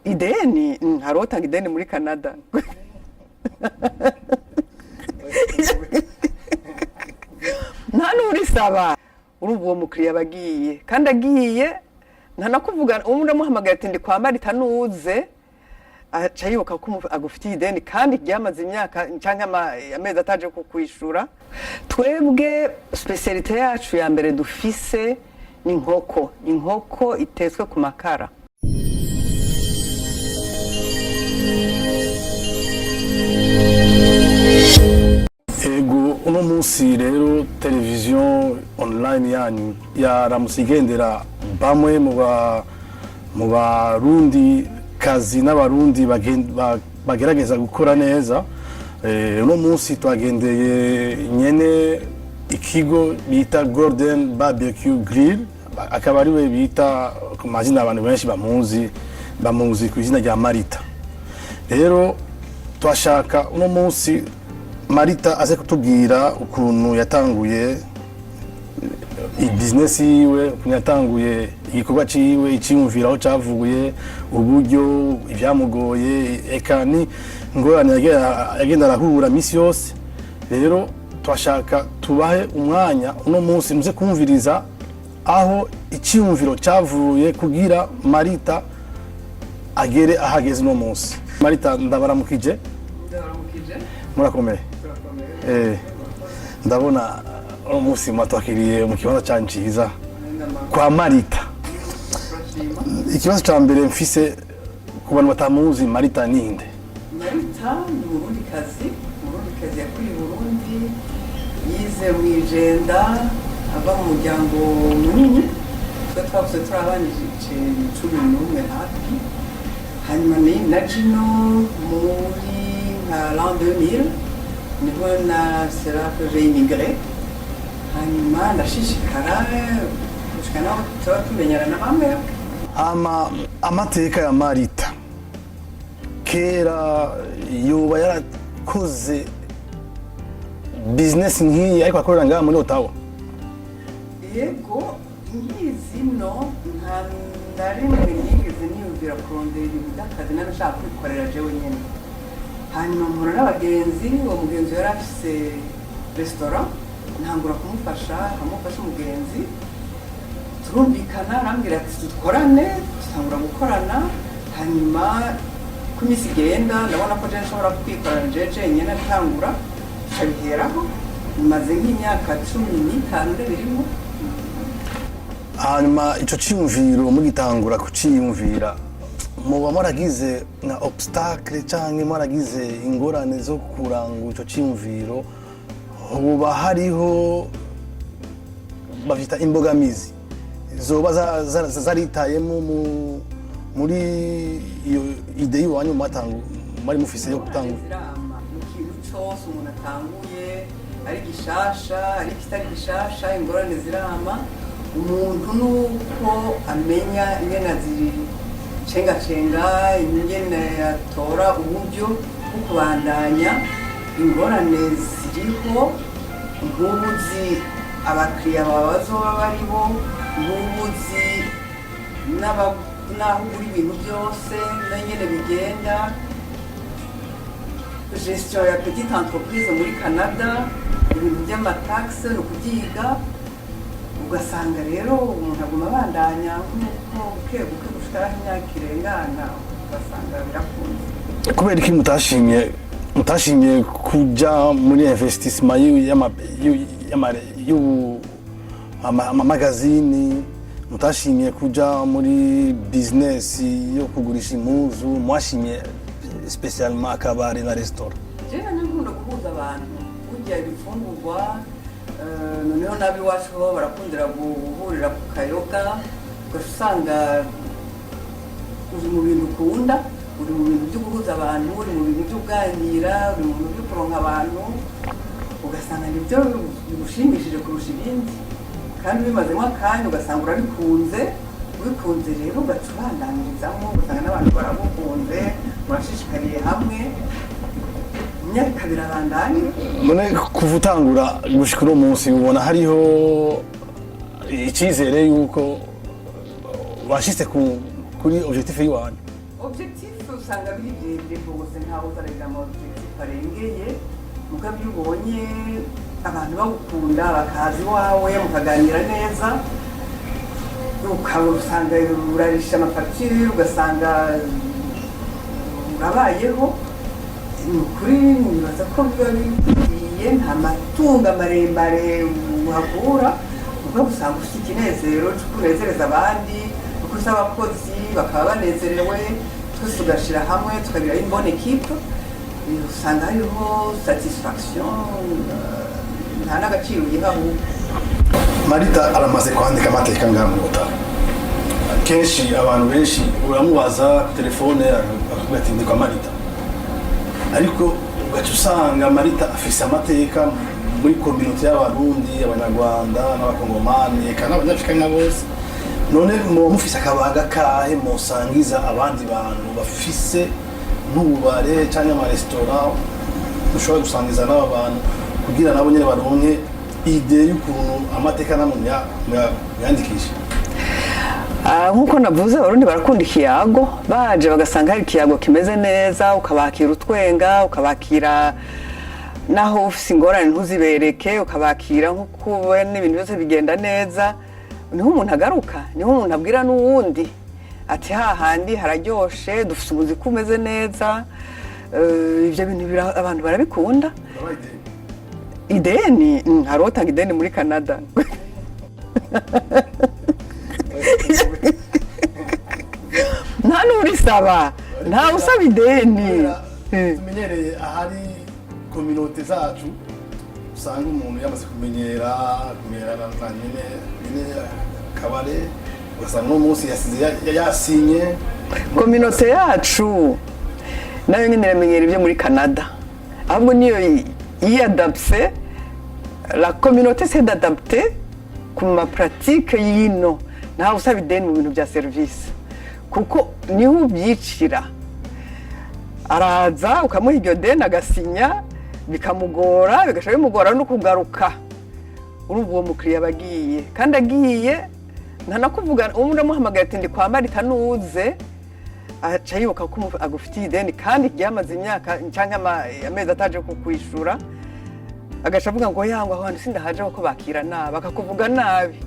ideni hari utanga ideni muri Canada nta n'urisaba urumva uwo mukiriya bagiye kandi agiye nta nakuvuga umuntu amuhamagaye ati ndi kwa Marita nuze aca yibuka ko agufitiye ideni kandi ryamaze imyaka cyangwa amezi ataje kukwishura. Twebwe specialite yacu ya mbere dufise ni inkoko itetswe ku makara. Ego uno munsi rero televiziyo online yanyu yaramutse igendera bamwe mu barundi kazi n'abarundi bagerageza gukora neza. Uno munsi twagendeye nyene ikigo bita Golden Barbecue Grill, akaba ariwe bita ku mazina abantu benshi bamuzi ku izina rya Marita. Rero twashaka uno munsi Marita aze kutubwira ukuntu yatanguye business yiwe, ukuntu yatanguye igikorwa ciwe, iciyumvira aho cavuye, uburyo ivyamugoye, eka ni ngorane yagenda arahura misi yose. Rero twashaka tubahe umwanya uno munsi muze kumviriza aho iciyumviro cavuye kugira Marita agere ahageze uno munsi. Marita ndabaramukije. Murakomeye. Ndabona umunsi matwakiriye mu kibanza cyanciza kwa Marita. Ikibazo cya mbere mfise ku bantu batamuzi, Marita ninde? Marita ni umurundikazi yakuriye Burundi, yize mu Ijenda, ava mu muryango munini, twe twavuze turi abana 11 hafi. Hanyuma na Gino muri nka l'an 2000 niho nasera ko j'ai immigré. Hanyuma ndashishikara gushika naho tuba tumenyerana bamwe. Amateka ya Marita kera yoba yarakoze business nk'iyi ariko akorera ngaha muri Ottawa? Yego nkizi no nta rimwe nigeze niyumvira kurondera ibintu by'akazi n'abashaka kwikorera jewe nyene. Hanyuma mpura n'abagenzi, uwo mugenzi yari afise restaurant, ntangura kumufasha umugenzi, turumvikana arambwira ati dukorane, dutangura gukorana. Hanyuma ku minsi igenda ndabona ko je nshobora kwikorana jeje nyene ntangura cabiheraho, maze nk'imyaka 15 birimo. Hanyuma ico ciyumviro mugitangura kuciyumvira muba mwaragize na obstacle canke mwaragize ingorane zo kurangura ico ciyumviro, uba hariho bafita imbogamizi zoba zaritayemo muri iyo ide yiwanyu mwari mufise yo gutanga? Mu kintu cyose umuntu atanguye ari gishasha ari kitari gishasha, ingorane zirama. Umuntu nuko amenya ingene cenga ingene atora uburyo bwo kubandanya. Ingorane ziriho, nk'ubuzi abakiriya bazoba baribo, nk'ubuzi n'aho uri ibintu byose n'ingene bigenda. Gestion ya petite entreprise muri Canada, ibintu by'amataxe no kubyiga, ugasanga rero umuntu aguma abandanya nk'uko buke gushika imyaka irengana, ugasanga birakunze. Kubera iki mutashimye kuja muri investissement y'amamagazini, mutashimye kuja muri business yo kugurisha impuzu, mwashimye spécialement akabari na restaurant? Jewe nkunda guhuza abantu, kurya ibifungurwa. Noneho nabi wacu ho barakundira guhurira ku kayoga, ugasanga uri mu bintu ukunda, uri mu bintu byo guhuza abantu, uri mu bintu byo kuganira, uri mu bintu byo kuronka abantu, ugasanga nibyo bigushimishije kurusha ibindi. Kandi bimazemo akanya ugasanga urabikunze rero ugaca ubandanyirizamo, ugasanga n'abantu baragukunze, murashishikariye hamwe, imyaka birabandanya. None kuva utangura gushika uno munsi ubona hariho icyizere yuko washitse kuri objectif yiwanyu? objectif usanga biri birebire rwose ntawe uzaragira ama objectif arengeye mugabo iyo ubonye abantu bagukunda bakaza iwawe mukaganira neza ukaba usanga urarisha amafagitire ugasanga urabayeho ni ukuri nibaza ko biba bikwiye nta matungo maremare uhakura ubwo usanga ufite ikinezero cyo kunezereza abandi kuko usaba abakozi bakaba banezerewe twese tugashyira hamwe tukagira imbone equipe usanga hariho satisfaction nta n'agaciro uyihaho. Marita aramaze kwandika amateka ngaha mu Butaro kenshi abantu benshi uramubaza telefone akakubwira ati ndikwa Marita ariko ugaca usanga Marita afise amateka muri community y'abarundi abanyarwanda n'abakongomani eka n'abanyafrika bose none mufise akabaga kahe musangiza abandi bantu bafise n'ububare cyangwa amaresitora ushobora gusangiza n'aba bantu kugira nabo nyine baronke ide y'ukuntu amateka namwe yandikisha? Nkuko navuze abarundi barakunda ikiyago baje bagasanga hari ikiyago kimeze neza ukabakira utwenga ukabakira naho ufise ingorane ntuzibereke ukabakira nkuko ubona ibintu byose bigenda neza niho umuntu agaruka niho umuntu abwira n'uwundi ati hahandi hararyoshe dufise umuziki umeze neza ivyo bintu abantu barabikunda. Ideni harotanga ideni muri Canada nta n'urisaba nta usaba ideni. Tumenyereye ahari communauté zacu usanga umuntu yamaze kumenyera na nyine kabare ugasanga no munsi yasinye. Communauté yacu nayo nyine iramenyera ibyo muri Canada ahubwo niyo yadapse. La communauté s'est adaptée ku ma pratique yino nta usaba ideni mu bintu bya service kuko niho ubyicira araza ukamuha iryo deni agasinya bikamugora bigashobora bimugora no kugaruka urumva uwo mukiriya bagiye kandi agiye ntanakuvuga umuntu amuhamagara ati ndi kwa Marita nuze aca yibuka ko agufitiye ideni kandi ryamaze imyaka cyangwa amezi ataje kukwishura agaca avuga ngo yango abantu sindahaje ko bakira nabi bakakuvuga nabi.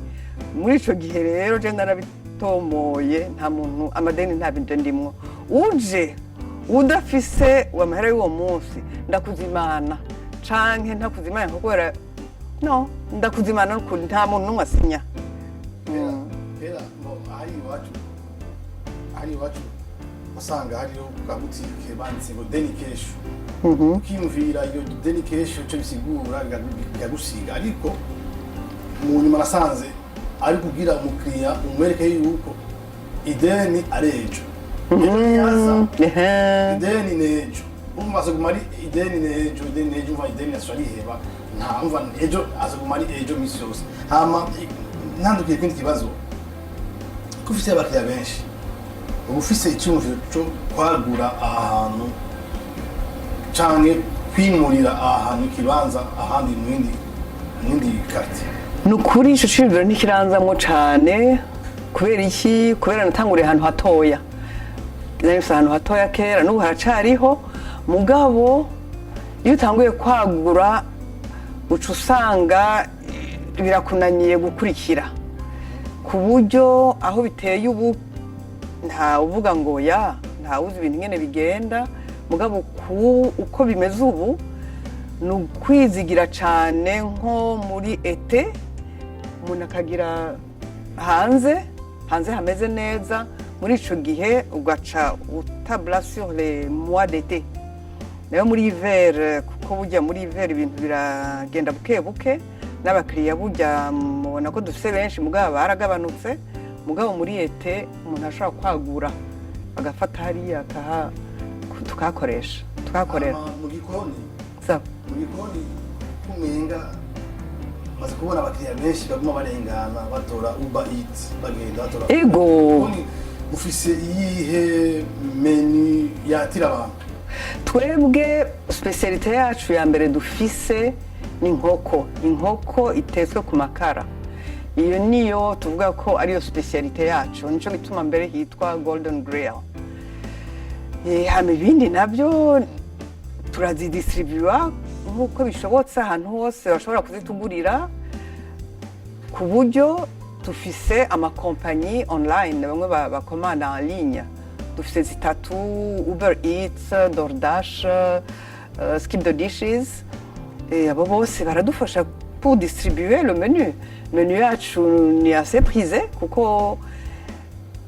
Muri ico gihe rero je narabitomoye nta muntu amadeni ntabinde ndimwo uje udafise wamahera y'uwo munsi ndakuzimana canke ntakuzimana kubera no ndakuzimana n'ukuri nta muntu n'umwe asinya. Kera hari iwacu usanga hariyo kabutike banditse ngo deni kesho ukiyumvira iyo deni kesho cyo bisigura bikagusiga ariko mu nyuma nasanze ari kugira umukiriya umwereke yuko ideni arejo ideni nejo umaze kumari ideni nejo umva ideni nashariheba nta umva ejo aza kumari ejo misi yose hama ntandukiye kindi kibazo kufise abakiriya benshi ufise icyumviro cyo kwagura ahantu canke kwimurira ahantu kibanza ahandi mwindi quartier nukuri ico cibiro ntikiranzamwo cane kubera iki kubera natanguriye ahantu hatoya nari ahantu hatoya kera n'ubu haracariho mugabo iyo utanguye kwagura uca usanga birakunaniye gukurikira ku buryo aho biteye ubu nta uvuga ngo ya nta uzi ibintu nyene bigenda mugabo uko bimeze ubu ni ukwizigira cane nko muri ete umuntu akagira hanze hameze neza muri ico gihe ugaca utabla sur les mois d'été nayo muri hiver kuko burya muri hiver ibintu biragenda buke buke n'abakiriya burya mubona ko dufise benshi mugabo baragabanutse mugabo muri ete umuntu ashobora kwagura agafata hariya tukakoresha mu gikoni sawa mu gikoni kumenga maze kubona abakiriya benshi baguma barengana batora Uber Eats bagenda batora ego ufise iyihe menu yatira abantu? Twebwe specialite yacu ya mbere dufise ni inkoko itetswe ku makara iyo niyo tuvuga ko ariyo specialite yacu nico gituma mbere hitwa Golden Grill hama ibindi nabyo turazidisiribiwa nk'uko bishobotse ahantu hose bashobora kuzitugurira ku buryo dufise amakompanyi online bamwe bakomanda en ligne dufise zitatu Uber Eats, DoorDash, Skip the Dishes abo bose baradufasha pour distribuer le menu yacu ni assez prisé kuko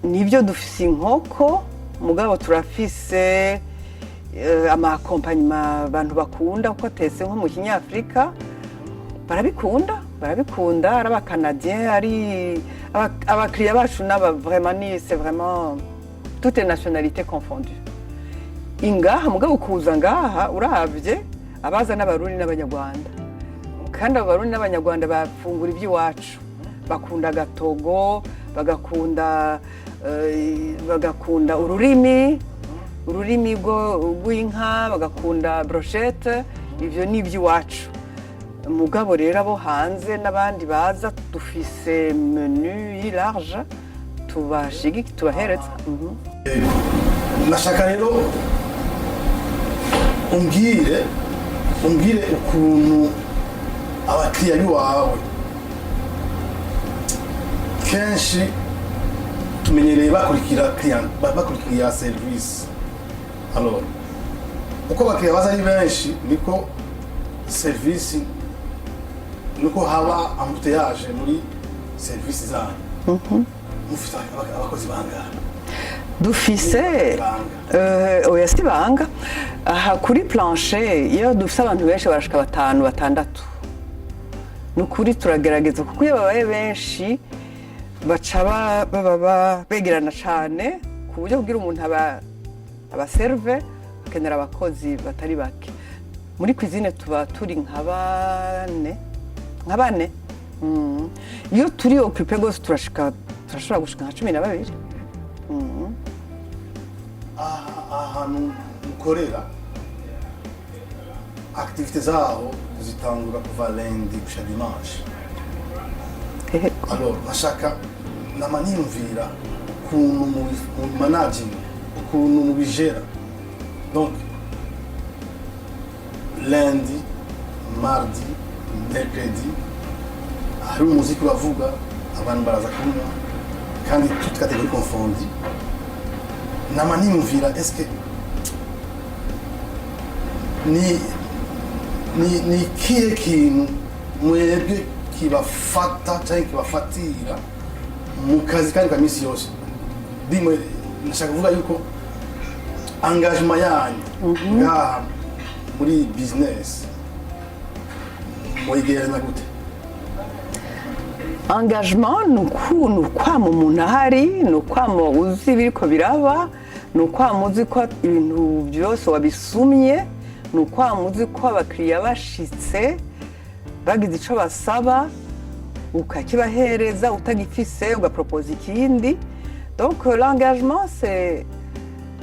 nibyo dufise inkoko mugabo turafise amakompanyima abantu bakunda kuko atetse nko mu kinyafurika barabikunda ari abakanadien ari abakiriya bacu c'est vraiment toutes les nationalités confondues ingaha mugabo kuza ngaha uravye abaza n'abarundi n'abanyarwanda kandi abarundi n'abanyarwanda bafungura iby'iwacu bakunda gatogo bagakunda ururimi rw'inka bagakunda brochette ivyo ni iby'iwacu mugabo rero abo hanze n'abandi baza dufise menu large tubahereza nashaka rero umbwire ukuntu abakiriya biwawe kenshi tumenyereye bakurikira serivisi alors uko abakiriya baza ari benshi niko serivisi niko haba ambuteyage muri serivisi zanyu mufite abakozi bangahe dufise oya si banga aha kuri planche iyo dufise abantu benshi barashika 5 6 nukuri turagerageza kuko iyo babaye benshi baca baba begerana cyane ku buryo kugira umuntu abaserve bakenera abakozi batari bake muri cuisine tuba turi nka bane iyo turi occupé gose turashobora gushika nka 12 ahantu mukorera activité zaho zitangura kuva lundi gushika dimanche alors nashaka namaniyumvira ukuntu mu managing ukuntu mubijera donc lundi mardi mercredi hari umuziki bavuga abantu baraza kunywa kandi toute catégorie confondue namaniyumvira est-ce que ni kiye kintu mwebwe kibafata cyangwa kibafatira mu kazi kandi ka misi yose bimwe nashaka kuvuga yuko engagement yanyu ngaha muri business mwigerana gute engagement ni ukwama umuntu ahari ni ukwama uzi ibiriko biraba ni ukwama uzi ko ibintu byose wabisumye ni ukwama uzi ko abakiriya bashitse bagize ico basaba ukakibahereza utagifise ugapropose ikindi donc l'engagement c'est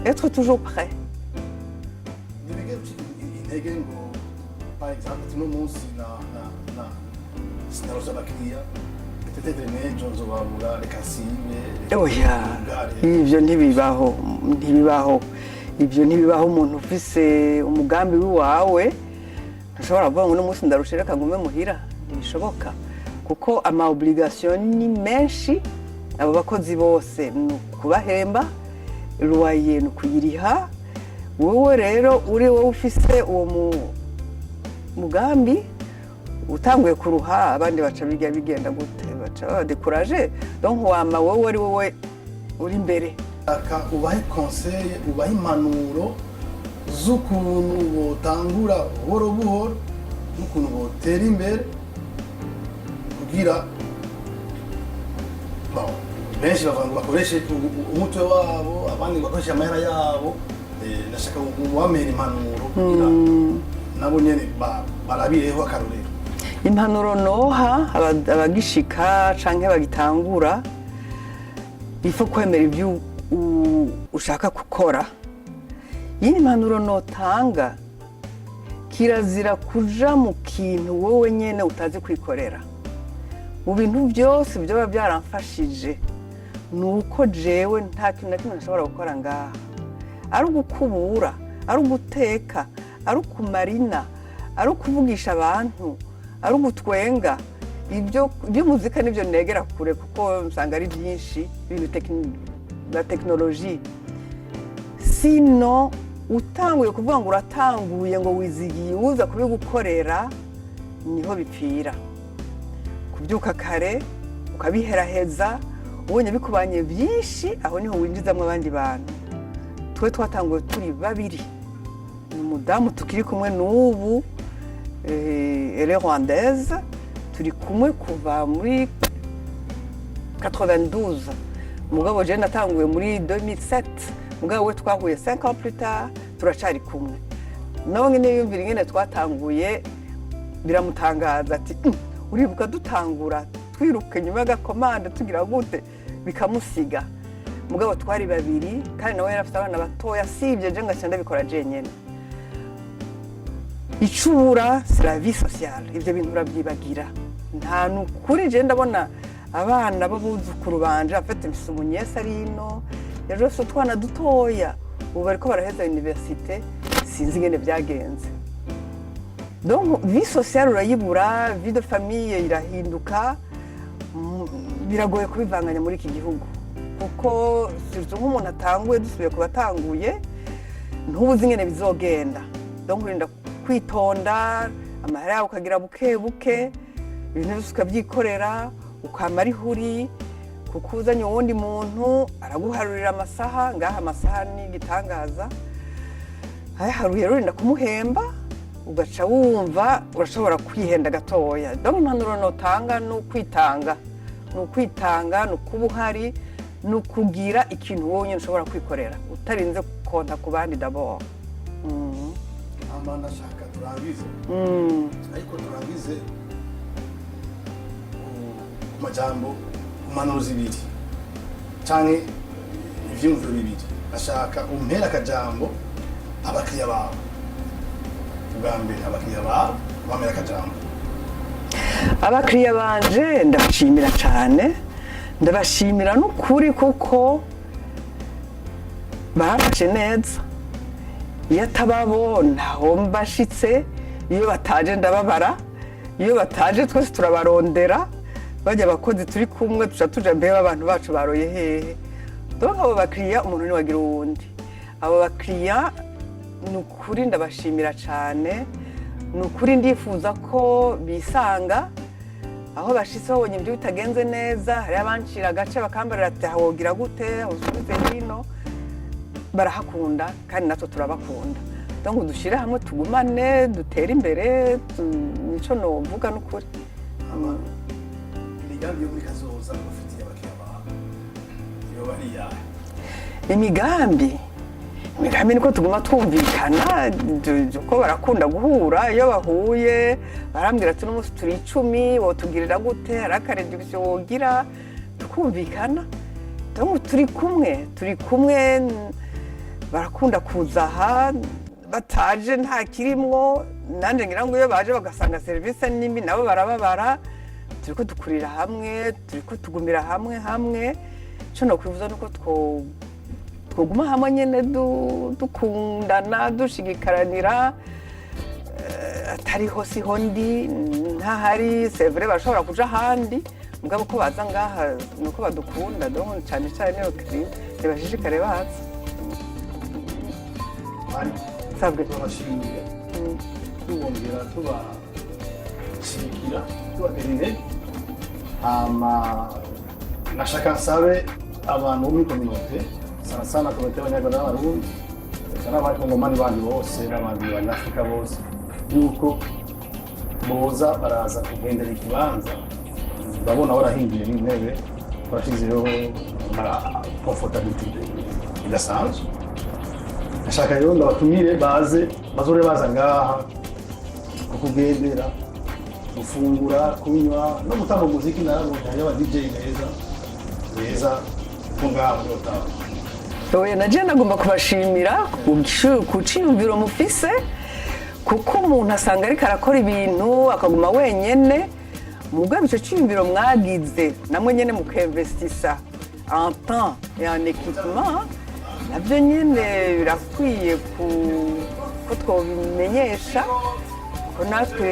être toujours prêt intege ngo par exemple tuno munsi na sinaroza abakiriya peut-être nejo nzobabura reka sibe oya ivyo ntibibaho umuntu ufise umugambi wiwawe ntushobora kuvuga ngo uno munsi ndarushira kagume muhira ntibishoboka kuko ama obligation ni menshi abo bakozi bose ni kubahemba loyer ni kuyiriha wowe rero wowe ufise uwo mugambi utanguye kuruha abandi baca bigenda gute baca badekuraje donc wama wowe ari wowe uri imbere aka ubahe conseil ubahe impanuro z'ukuntu botangura buhoro n'ukuntu botera imbere kugira benshi bavuga ngo bakoreshe umutwe wabo abandi bakoresha amahera yabo nashaka wamera impanuro kugira nabo nyene barabireho akarorero impanuro noha abagishika canke bagitangura bifo kwemera ibyo ushaka gukora yini impanuro notanga kirazira kuja mu kintu wowe nyene utazi kwikorera mu bintu byose byoba byaramfashije nuko jewe nta kintu na kimwe nashobora gukora ngaha ari ugukubura ari uguteka ari ukumarina ari ukuvugisha abantu ari ugutwenga iby'umuzika nibyo negera kure kuko nsanga ari byinshi ibintu na tekinoloji sino utanguye kuvuga ngo uratanguye ngo wizigiye uza kubigukorera niho bipfira kubyuka kare ukabiheraheza ubonye bikubanye byinshi aho niho winjizamo abandi bantu twe twatanguye turi babiri umudamu tukiri kumwe n'ubu elle rwandaise turi kumwe kuva muri 92 mugabo je natanguye muri 2007 mugabo we twahuye 5 ans plus tard turacari kumwe nawe nyine yumvira ingene twatanguye biramutangaza ati uribuka dutangura twiruka nyuma y'agakomande tugira gute bikamusiga mugabo twari babiri kandi nawe yarafite abana batoya sibye je ngaca ndabikora jenyene icubura c'est la vie sociale ivyo bintu urabyibagira nta nukuri je ndabona abana b'abuzukuru banje afite umunyesa arino yaje so twana dutoya ubu bariko baraheza université sinzi ingene byagenze donc vie sociale urayibura vie de famille irahinduka biragoye kubivanganya muri iki gihugu kuko surtout nk'umuntu atanguye dusubiye kubatanguye ntubuzi ingene bizogenda donc urinda kwitonda amahera yawe ukagira buke buke ibintu byose ukabyikorera ukamara ihuri kuko uzanye uwundi muntu araguharurira amasaha ngaha amasaha ni igitangaza haruye rurinda kumuhemba ugaca wumva urashobora kwihenda gatoya donc impanuro notanga ni ukwitanga ni ukuba uhari ni ukugira ikintu wowe nyine ushobora kwikorera utarinze konta ku bandi d'abord amana shaka turangize ariko turangize ku majambo impanuro zibiri canke ivyumviro bibiri ashaka umpera akajambo abakiriya bawe ubwa mbere abakiriya bawe bamera akajambo abakiriya banje ndabashimira cyane ndabashimira n'ukuri kuko bafashe neza iyo atababo ntaho mbashitse iyo bataje ndababara iyo bataje twese turabarondera bajya abakozi turi kumwe tuca tuja mbere abantu bacu baroye hehe donc abo bakiriya umuntu ni wagira uwundi abo bakiriya ni ukuri ndabashimira cyane ni ukuri ndifuza ko bisanga aho bashitse babonye ibyo bitagenze neza hari abancira agace bakambarira ati wogira gute usubize hino barahakunda kandi natwe turabakunda donc dushire hamwe tugumane dutere imbere nico novuga n'ukuri imigambi yo muri kazoza ufitiye abakiriya bawe iyo bariya imigambi niko tuguma twumvikana ko barakunda guhura iyo bahuye barambwira ati n'umunsi turi 10 wotugirira gute hari akareduction wogira tukumvikana donc turi kumwe barakunda kuza aha bataje nta kirimwo nanje ngira ngo iyo baje bagasanga service nimbi nabo barababara turiko dukurira hamwe turiko tugumira hamwe cyo no kwivuza nuko twoguma hamwe nyene dukundana dushigikaranira atariho siho ndi ntahari c'est vrai bashobora kuja ahandi mugabo ko baza ngaha nuko badukunda donc cyane niyo kiri bashishikare baza sabwe tubashimire tubongera tubashigikira tubaterine nashaka nsabe abantu bo muri kominote sana komite y'abanyarwanda n'abarundi n'abakongomani bandi bose n'abandi banyafurika bose yuko boza baraza kugendera ikibanza ndabona warahinduye n'intebe warashyizeho comfortability idasanzwe nashaka rero ndabatumire bazore baza ngaha kukugendera gufungura kunywa no gutanga umuziki narabonye aba DJ beza ko ngaha muri Ottawa oya naje nagomba kubashimira ku ciyumviro mufise kuko umuntu asanga ariko arakora ibintu akaguma wenyene mugabo ico ciyumviro mwagize namwe nyene mukemvestisa en temps et en équipement nabyo nyine birakwiye ko twobimenyesha ko natwe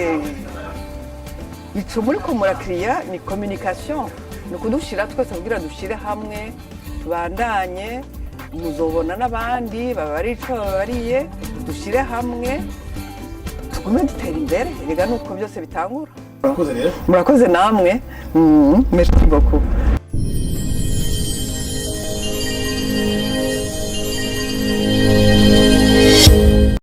ico muri ko murakiriya ni communication, ni ukudushira twese kugira dushire hamwe tubandanye, muzobona n'abandi baba ari ico babariye, dushire hamwe tugume dutera imbere, erega nuko byose bitangura. Murakoze rero. Murakoze namwe. Merci beaucoup.